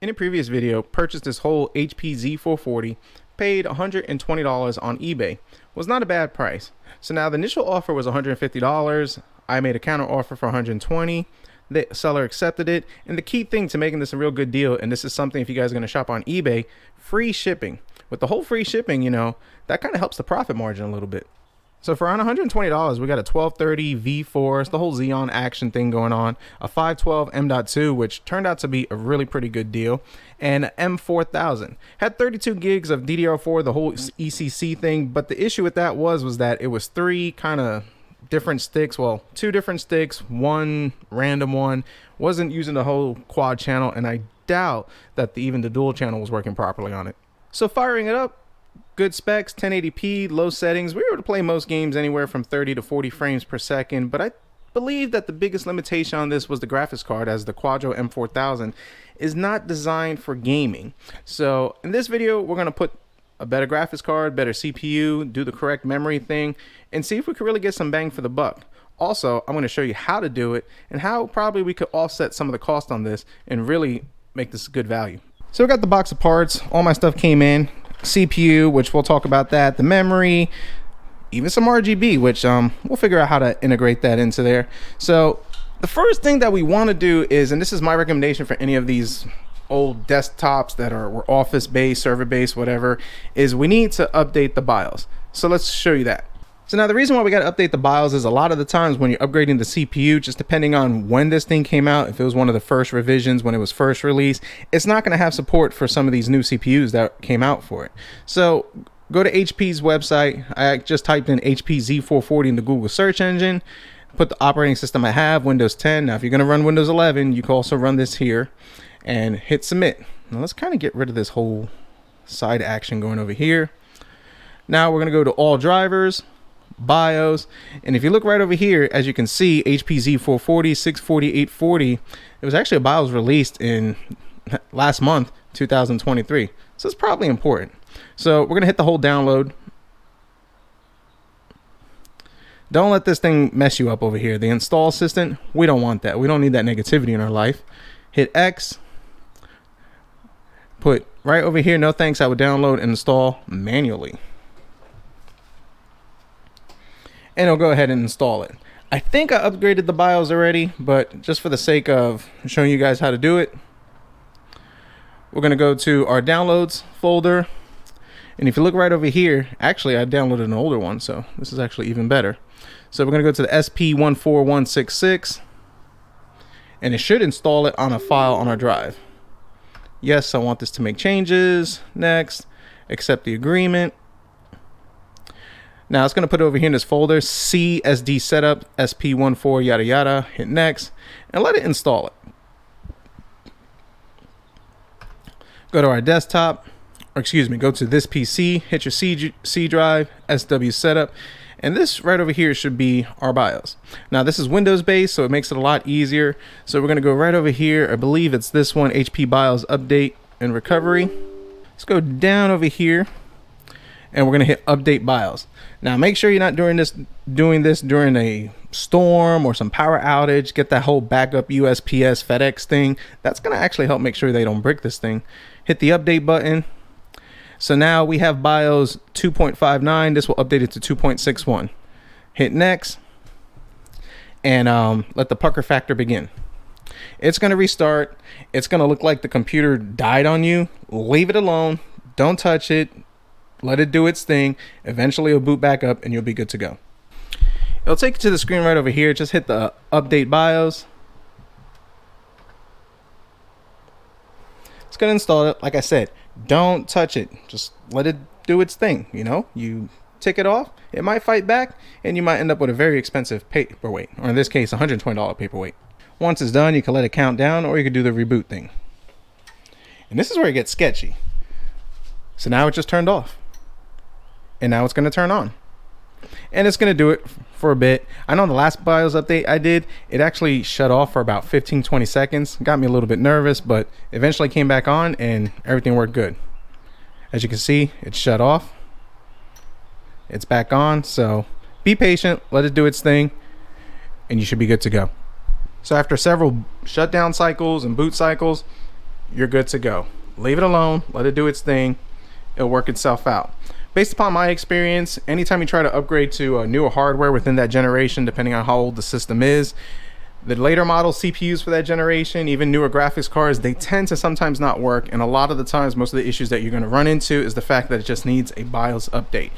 In a previous video, purchased this whole HP Z440, paid $120 on eBay. Was not a bad price. So now the initial offer was $150. I made a counter offer for $120. The seller accepted it. And the key thing to making this a real good deal, and this is something if you guys are going to shop on eBay, free shipping. With the whole free shipping, you know, that kind of helps the profit margin a little bit. So for around $120, we got a 1230 V4, it's the whole Xeon action thing going on, a 512 M.2, which turned out to be a really pretty good deal, and an M4000. Had 32 gigs of DDR4, the whole ECC thing, but the issue with that was that it was three kind of different sticks, well, two different sticks, one random one, wasn't using the whole quad channel, and I doubt that even the dual channel was working properly on it. So firing it up, good specs, 1080p, low settings. We were able to play most games anywhere from 30 to 40 frames per second, but I believe that the biggest limitation on this was the graphics card, as the Quadro M4000 is not designed for gaming. So in this video, we're going to put a better graphics card, better CPU, do the correct memory thing, and see if we can really get some bang for the buck. Also, I'm going to show you how to do it and how probably we could offset some of the cost on this and really make this good value. So we got the box of parts, all my stuff came in. CPU, which we'll talk about that, the memory, even some RGB, which we'll figure out how to integrate that into there. So the first thing that we want to do is, and this is my recommendation for any of these old desktops that were office based, server based, whatever, is we need to update the BIOS. So let's show you that. So now the reason why we got to update the BIOS is a lot of the times when you're upgrading the CPU, just depending on when this thing came out, if it was one of the first revisions, when it was first released, it's not going to have support for some of these new CPUs that came out for it. So go to HP's website. I just typed in HP Z440 in the Google search engine, put the operating system I have, Windows 10. Now if you're going to run Windows 11, you can also run this here and hit submit. Now let's kind of get rid of this whole side action going over here. Now we're going to go to all drivers, BIOS, and if you look right over here, as you can see, HP Z440, 640, 840, it was actually a BIOS released in last month, 2023. So it's probably important. So we're gonna hit the whole download. Don't let this thing mess you up over here. The install assistant, we don't want that. We don't need that negativity in our life. Hit X. Put right over here, no thanks, I would download and install manually. And it'll go ahead and install it. I think I upgraded the BIOS already, but just for the sake of showing you guys how to do it, we're going to go to our downloads folder. And if you look right over here, actually I downloaded an older one, so this is actually even better. So we're going to go to the SP14166, and it should install it on a file on our drive. Yes, I want this to make changes. Next, accept the agreement. Now it's going to put it over here in this folder, CSD setup, SP14, yada yada. Hit next and let it install it. Go to our desktop, or excuse me, go to this PC, hit your C drive, SW setup, and this right over here should be our BIOS. Now this is Windows based, so it makes it a lot easier. So we're going to go right over here. I believe it's this one, HP BIOS update and recovery. Let's go down over here, and we're going to hit update BIOS. Now make sure you're not doing this during a storm or some power outage. Get that whole backup USPS FedEx thing. That's going to actually help make sure they don't brick this thing. Hit the update button. So now we have BIOS 2.59. This will update it to 2.61. Hit next and let the pucker factor begin. It's going to restart. It's going to look like the computer died on you. Leave it alone. Don't touch it. Let it do its thing. Eventually it'll boot back up and you'll be good to go. It'll take you to the screen right over here. Just hit the update BIOS. It's going to install it. Like I said, don't touch it. Just let it do its thing. You know, you tick it off, it might fight back, and you might end up with a very expensive paperweight, or in this case, $120 paperweight. Once it's done, you can let it count down, or you can do the reboot thing. And this is where it gets sketchy. So now it just turned off. And now it's going to turn on, and it's going to do it for a bit. I know the last BIOS update I did, it actually shut off for about 15-20 seconds. Got me a little bit nervous, but eventually came back on and everything worked good. As you can see, it's shut off, it's back on. So be patient, let it do its thing, and you should be good to go. So after several shutdown cycles and boot cycles, you're good to go. Leave it alone, let it do its thing, it'll work itself out. Based upon my experience, anytime you try to upgrade to newer hardware within that generation, depending on how old the system is, the later model CPUs for that generation, even newer graphics cards, they tend to sometimes not work. And a lot of the times, most of the issues that you're going to run into is the fact that it just needs a BIOS update.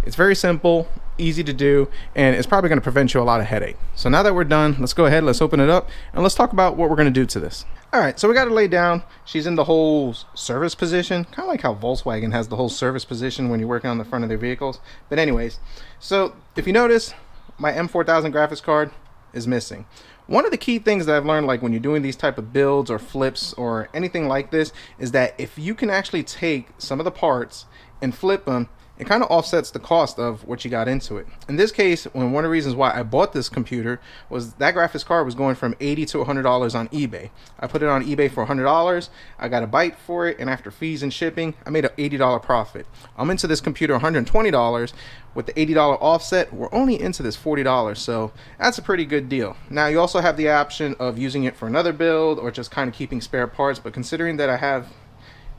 It's very simple, easy to do, and it's probably going to prevent you a lot of headache. So now that we're done, let's go ahead, let's open it up, and let's talk about what we're going to do to this. All right, so we got it laid down. She's in the whole service position, kind of like how Volkswagen has the whole service position when you're working on the front of their vehicles. But anyways, so if you notice, my M4000 graphics card is missing. One of the key things that I've learned, like when you're doing these type of builds or flips or anything like this, is that if you can actually take some of the parts and flip them, it kind of offsets the cost of what you got into it. In this case, one of the reasons why I bought this computer was that graphics card was going from $80 to $100 on eBay. I put it on eBay for $100. I got a bite for it, and after fees and shipping, I made an $80 profit. I'm into this computer $120. With the $80 offset, we're only into this $40, so that's a pretty good deal. Now, you also have the option of using it for another build or just kind of keeping spare parts, but considering that I have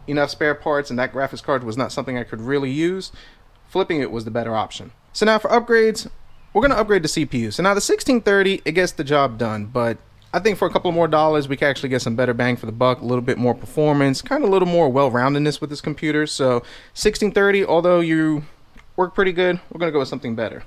enough spare parts and that graphics card was not something I could really use, flipping it was the better option. So now for upgrades, we're going to upgrade the CPU. So now the 1630, it gets the job done, but I think for a couple more dollars, we can actually get some better bang for the buck, a little bit more performance, kind of a little more well-roundedness with this computer. So 1630, although you work pretty good, we're going to go with something better.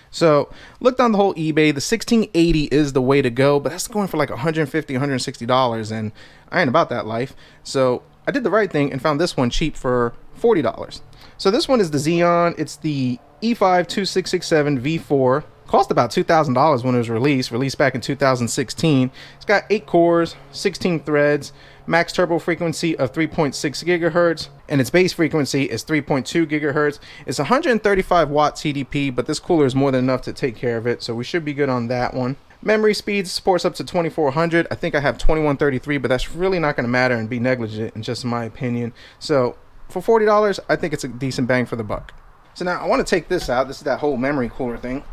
So looked on the whole eBay, the 1680 is the way to go, but that's going for like $150, $160, and I ain't about that life. So I did the right thing and found this one cheap for $40. So this one is the Xeon. It's the E5-2667 V4. Cost about $2,000 when it was released back in 2016. It's got 8 cores, 16 threads, max turbo frequency of 3.6 gigahertz, and its base frequency is 3.2 gigahertz. It's 135 watt TDP, but this cooler is more than enough to take care of it, so we should be good on that one. Memory speed supports up to 2400. I think I have 2133, but that's really not going to matter and be negligent in just my opinion. So for $40, I think it's a decent bang for the buck. So now I want to take this out. This is that whole memory cooler thing.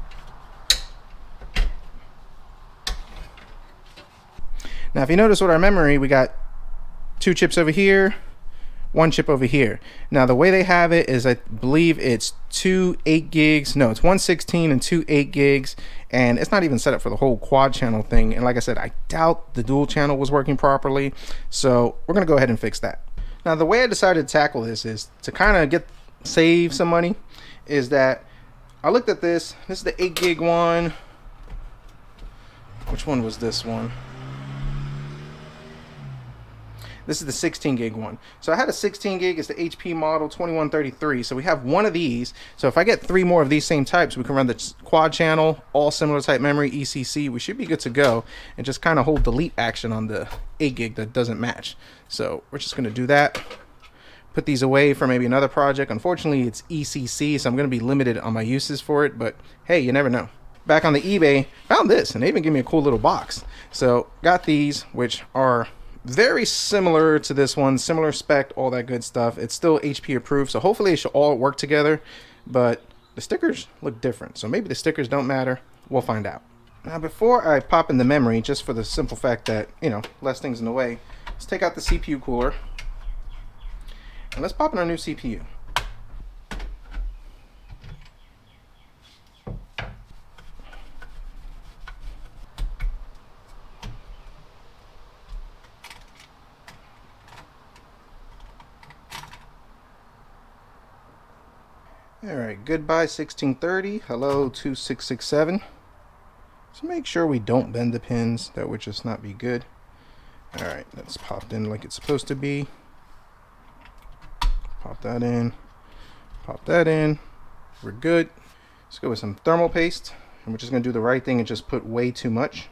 Now if you notice with our memory, we got 2 chips over here, 1 chip over here. Now the way they have it is, I believe it's 2 8 gigs. No, it's 1 16 and 2 8 gigs, and it's not even set up for the whole quad channel thing. And like I said, I doubt the dual channel was working properly, so we're gonna go ahead and fix that. Now the way I decided to tackle this is to kind of save some money. Is that I looked at this. This is the 8 gig one. Which one was this one? This is the 16 gig one. So I had a 16 gig, it's the HP model 2133. So we have one of these. So if I get 3 more of these same types, we can run the quad channel, all similar type memory, ECC. We should be good to go and just kind of hold delete action on the 8 gig that doesn't match. So we're just going to do that. Put these away for maybe another project. Unfortunately, it's ECC, so I'm going to be limited on my uses for it. But hey, you never know. Back on the eBay, found this, and they even gave me a cool little box. So got these, which are very similar to this one, similar spec, all that good stuff. It's still HP approved, so hopefully it should all work together, but the stickers look different, so maybe the stickers don't matter. We'll find out. Now before I pop in the memory, just for the simple fact that, you know, less things in the way, let's take out the CPU cooler and let's pop in our new CPU. Alright, goodbye 1630, hello 2667. So make sure we don't bend the pins, that would just not be good. Alright, that's popped in like it's supposed to be. Pop that in, pop that in, we're good. Let's go with some thermal paste, and we're just going to do the right thing and just put way too much.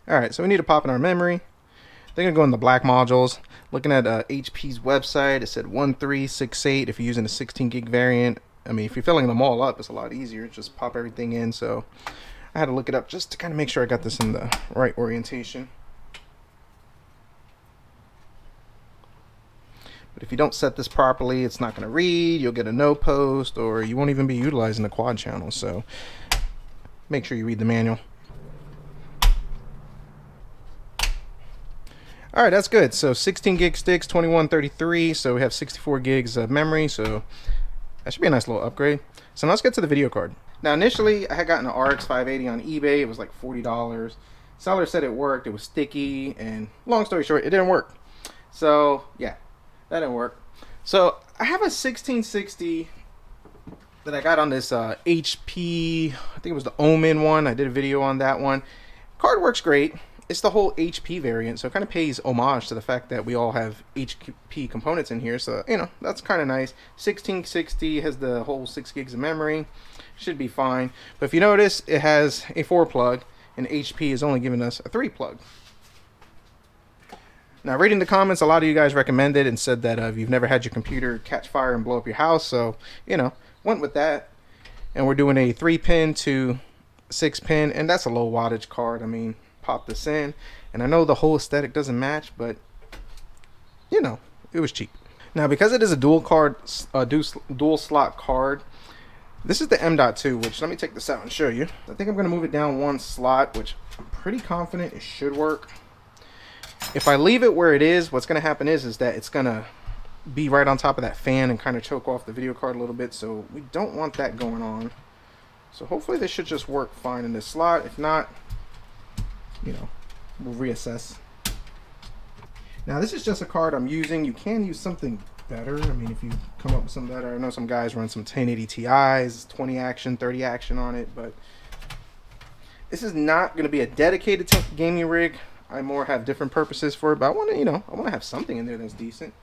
Alright, so we need to pop in our memory. They're going to go in the black modules. Looking at HP's website, it said 1368 if you're using a 16 gig variant. I mean, if you're filling them all up, it's a lot easier. Just pop everything in. So I had to look it up just to kind of make sure I got this in the right orientation. But if you don't set this properly, it's not going to read, you'll get a no post, or you won't even be utilizing the quad channel. So make sure you read the manual. All right, that's good. So 16 gig sticks, 2133. So we have 64 gigs of memory. So that should be a nice little upgrade. So now let's get to the video card. Now initially I had gotten an RX 580 on eBay. It was like $40. Seller said it worked. It was sticky, and long story short, it didn't work. So yeah, that didn't work. So I have a 1660 that I got on this HP. I think it was the Omen one. I did a video on that one. Card works great. It's the whole HP variant, so it kind of pays homage to the fact that we all have HP components in here. So, you know, that's kind of nice. 1660 has the whole 6 gigs of memory. Should be fine. But if you notice, it has a 4 plug, and HP is only giving us a 3 plug. Now, reading the comments, a lot of you guys recommended and said that you've never had your computer catch fire and blow up your house. So, you know, went with that. And we're doing a 3-pin to 6-pin, and that's a low wattage card. I mean, pop this in, and I know the whole aesthetic doesn't match, but you know, it was cheap. Now, because it is a dual slot card, this is the M.2, which, let me take this out and show you. I think I'm going to move it down 1 slot, which I'm pretty confident it should work. If I leave it where it is, what's going to happen is that it's going to be right on top of that fan and kind of choke off the video card a little bit, so we don't want that going on. So hopefully this should just work fine in this slot. If not, you know, we'll reassess. Now, this is just a card I'm using. You can use something better. I mean, if you come up with something better. I know some guys run some 1080 Ti's, 20 action, 30 action on it, but this is not going to be a dedicated gaming rig. I more have different purposes for it, but I want to, you know, I want to have something in there that's decent.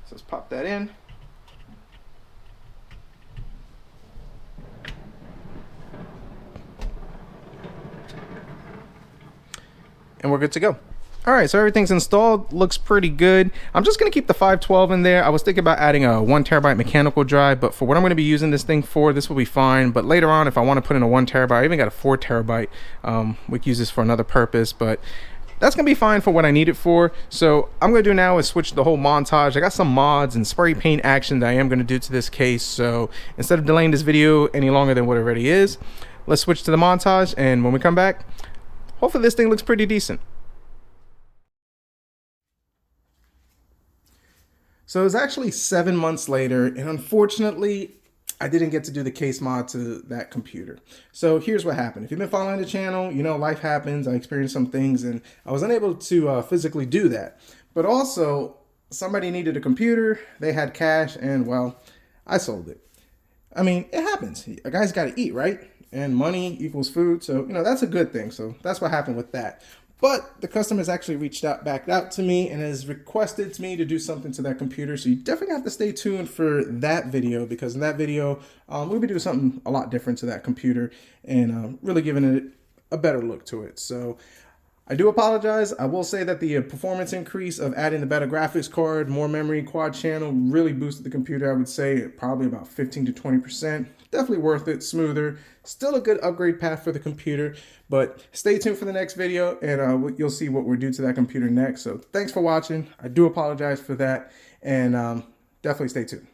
So let's pop that in. And we're good to go. All right, so everything's installed, looks pretty good. I'm just gonna keep the 512 in there. I was thinking about adding a 1 terabyte mechanical drive, but for what I'm gonna be using this thing for, this will be fine. But later on, if I wanna put in a 1 terabyte, I even got a 4 terabyte, we can use this for another purpose, but that's gonna be fine for what I need it for. So I'm gonna do now is switch the whole montage. I got some mods and spray paint action that I am gonna do to this case. So instead of delaying this video any longer than what it already is, let's switch to the montage, and when we come back, hopefully this thing looks pretty decent. So it was actually 7 months later, and unfortunately, I didn't get to do the case mod to that computer. So here's what happened. If you've been following the channel, you know life happens. I experienced some things, and I was unable to physically do that. But also, somebody needed a computer, they had cash, and well, I sold it. I mean, it happens. A guy's got to eat, right? And money equals food, so you know that's a good thing. So that's what happened with that. But the customer has actually reached out, back out to me, and has requested me to do something to that computer. So you definitely have to stay tuned for that video, because in that video, we'll be doing something a lot different to that computer and really giving it a better look to it. So I do apologize. I will say that the performance increase of adding the better graphics card, more memory, quad channel really boosted the computer. I would say probably about 15 to 20%. Definitely worth it, smoother. Still a good upgrade path for the computer, but stay tuned for the next video, and you'll see what we're doing to that computer next. So thanks for watching. I do apologize for that, and definitely stay tuned.